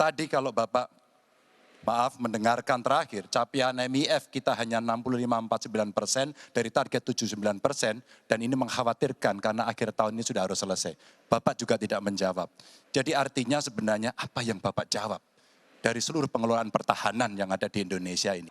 Tadi kalau Bapak, maaf, mendengarkan terakhir, capaian MIF kita hanya 65,49% dari target 79%, dan ini mengkhawatirkan karena akhir tahun ini sudah harus selesai. Bapak juga tidak menjawab. Jadi artinya sebenarnya apa yang Bapak jawab dari seluruh pengelolaan pertahanan yang ada di Indonesia ini?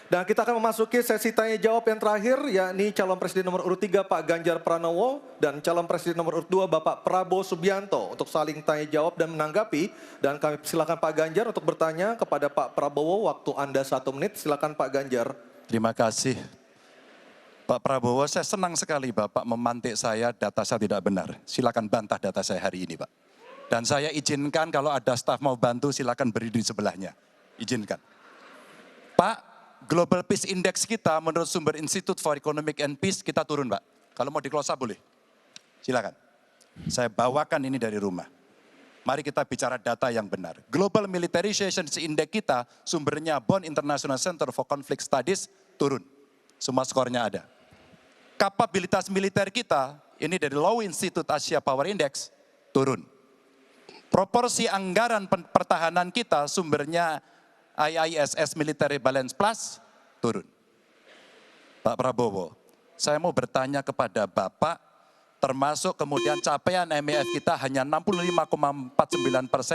Dan kita akan memasuki sesi tanya jawab yang terakhir, yakni calon presiden nomor urut 3 Pak Ganjar Pranowo dan calon presiden nomor urut 2 Bapak Prabowo Subianto untuk saling tanya jawab dan menanggapi. Dan kami silakan Pak Ganjar untuk bertanya kepada Pak Prabowo, waktu Anda 1 menit, silakan Pak Ganjar. Terima kasih. Pak Prabowo, saya senang sekali Bapak memantik saya, data saya tidak benar. Silakan bantah data saya hari ini, Pak. Dan saya izinkan kalau ada staf mau bantu, silakan berdiri di sebelahnya. Izinkan. Pak, Global Peace Index kita menurut sumber Institute for Economic and Peace kita turun, Pak. Kalau mau di-close up boleh. Silakan. Saya bawakan ini dari rumah. Mari kita bicara data yang benar. Global Militarization Index kita sumbernya Bonn International Center for Conflict Studies turun. Semua skornya ada. Kapabilitas militer kita, ini dari Law Institute Asia Power Index, turun. Proporsi anggaran pertahanan kita sumbernya IISS Military Balance Plus turun. Pak Prabowo, saya mau bertanya kepada Bapak, termasuk kemudian capaian MIF kita hanya 65,49%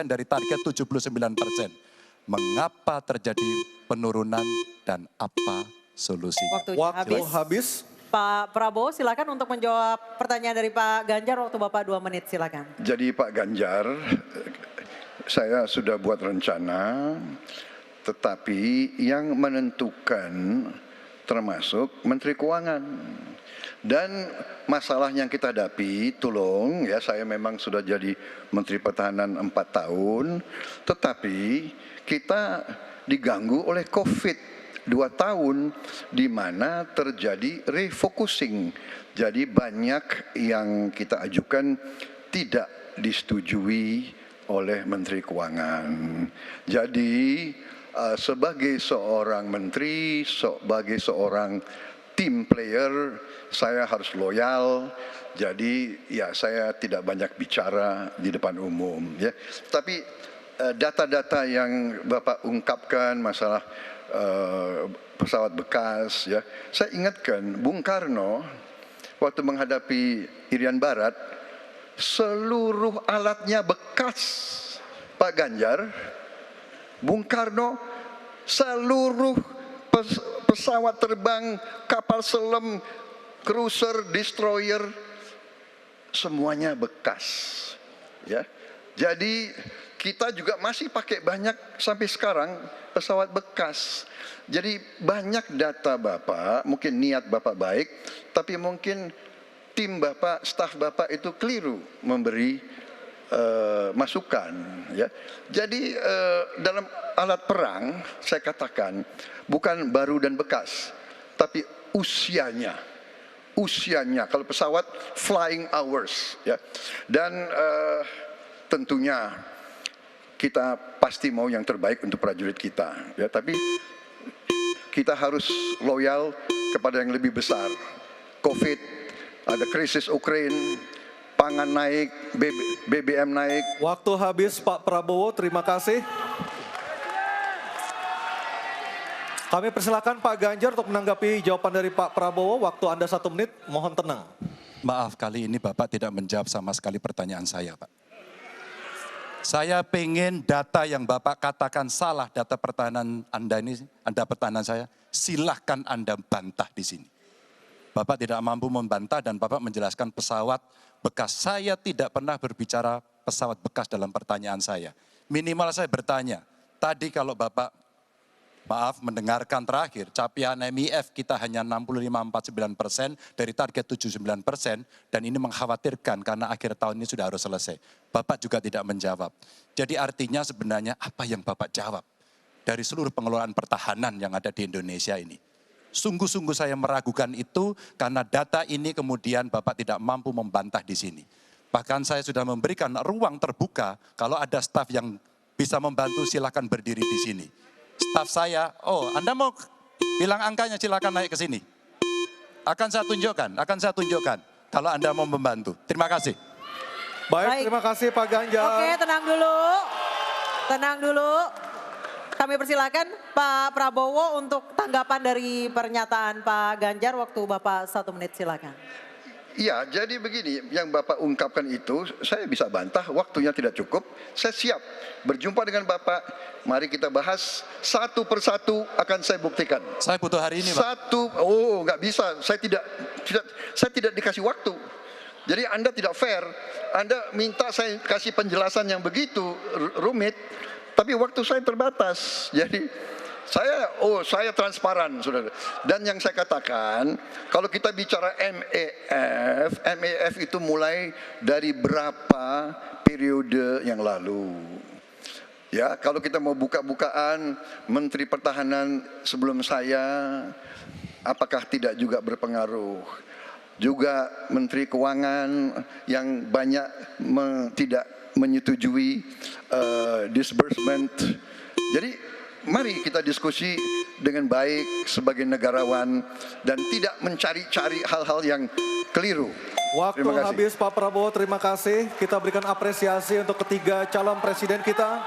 dari target 79%. Mengapa terjadi penurunan dan apa solusinya? Waktu habis. Pak Prabowo silakan untuk menjawab pertanyaan dari Pak Ganjar, waktu Bapak 2 menit silakan. Jadi Pak Ganjar, saya sudah buat rencana, tetapi yang menentukan termasuk Menteri Keuangan. Dan masalah yang kita hadapi, tolong ya, saya memang sudah jadi Menteri Pertahanan 4 tahun, tetapi kita diganggu oleh COVID 2 tahun, di mana terjadi refocusing. Jadi banyak yang kita ajukan tidak disetujui oleh Menteri Keuangan. Jadi sebagai seorang menteri, sebagai seorang team player, saya harus loyal. Jadi ya saya tidak banyak bicara di depan umum. Ya. Tapi data-data yang Bapak ungkapkan masalah pesawat bekas, ya, saya ingatkan Bung Karno waktu menghadapi Irian Barat, seluruh alatnya bekas. Pak Ganjar, Bung Karno, seluruh pesawat terbang, kapal selam, cruiser, destroyer, semuanya bekas. Ya, jadi kita juga masih pakai banyak sampai sekarang pesawat bekas. Jadi banyak data Bapak, mungkin niat Bapak baik, tapi mungkin tim Bapak, staf Bapak itu keliru memberi masukan, ya. Jadi dalam alat perang saya katakan bukan baru dan bekas, tapi usianya. Kalau pesawat flying hours, ya. Dan tentunya kita pasti mau yang terbaik untuk prajurit kita, ya. Tapi kita harus loyal kepada yang lebih besar. COVID, ada krisis Ukraina, pangan naik, BBM naik. Waktu habis Pak Prabowo, terima kasih. Kami persilakan Pak Ganjar untuk menanggapi jawaban dari Pak Prabowo. Waktu Anda 1 menit, mohon tenang. Maaf, kali ini Bapak tidak menjawab sama sekali pertanyaan saya, Pak. Saya pengen data yang Bapak katakan salah, data pertahanan Anda ini, Anda pertahanan saya, silahkan Anda bantah di sini. Bapak tidak mampu membantah dan Bapak menjelaskan pesawat bekas. Saya tidak pernah berbicara pesawat bekas dalam pertanyaan saya. Minimal saya bertanya, tadi kalau Bapak, maaf, mendengarkan terakhir, capaian MIF kita hanya 65,49% dari target 79%, dan ini mengkhawatirkan karena akhir tahun ini sudah harus selesai. Bapak juga tidak menjawab. Jadi artinya sebenarnya apa yang Bapak jawab dari seluruh pengelolaan pertahanan yang ada di Indonesia ini? Sungguh-sungguh saya meragukan itu karena data ini kemudian Bapak tidak mampu membantah di sini. Bahkan saya sudah memberikan ruang terbuka, kalau ada staf yang bisa membantu silakan berdiri di sini. Staf saya, oh Anda mau bilang angkanya silakan naik ke sini. Akan saya tunjukkan. kalau Anda mau membantu. Terima kasih. Baik, terima kasih Pak Ganjar. Oke, tenang dulu. Tenang dulu. Kami persilakan Pak Prabowo untuk tanggapan dari pernyataan Pak Ganjar. Waktu Bapak 1 menit, silakan. Iya, jadi begini, yang Bapak ungkapkan itu saya bisa bantah, waktunya tidak cukup. Saya siap berjumpa dengan Bapak. Mari kita bahas satu persatu, akan saya buktikan. Saya butuh hari ini, Pak. Nggak bisa. Saya tidak dikasih waktu. Jadi Anda tidak fair. Anda minta saya kasih penjelasan yang begitu rumit, tapi waktu saya terbatas. Jadi saya transparan, saudara. Dan yang saya katakan, kalau kita bicara MEF itu mulai dari berapa periode yang lalu. Ya, kalau kita mau buka-bukaan, Menteri Pertahanan sebelum saya, apakah tidak juga berpengaruh? Juga Menteri Keuangan yang banyak tidak menyetujui disbursement. Jadi mari kita diskusi dengan baik sebagai negarawan dan tidak mencari-cari hal-hal yang keliru. Waktu Terima kasih. habis Pak Prabowo, terima kasih. Kita berikan apresiasi untuk ketiga calon presiden kita.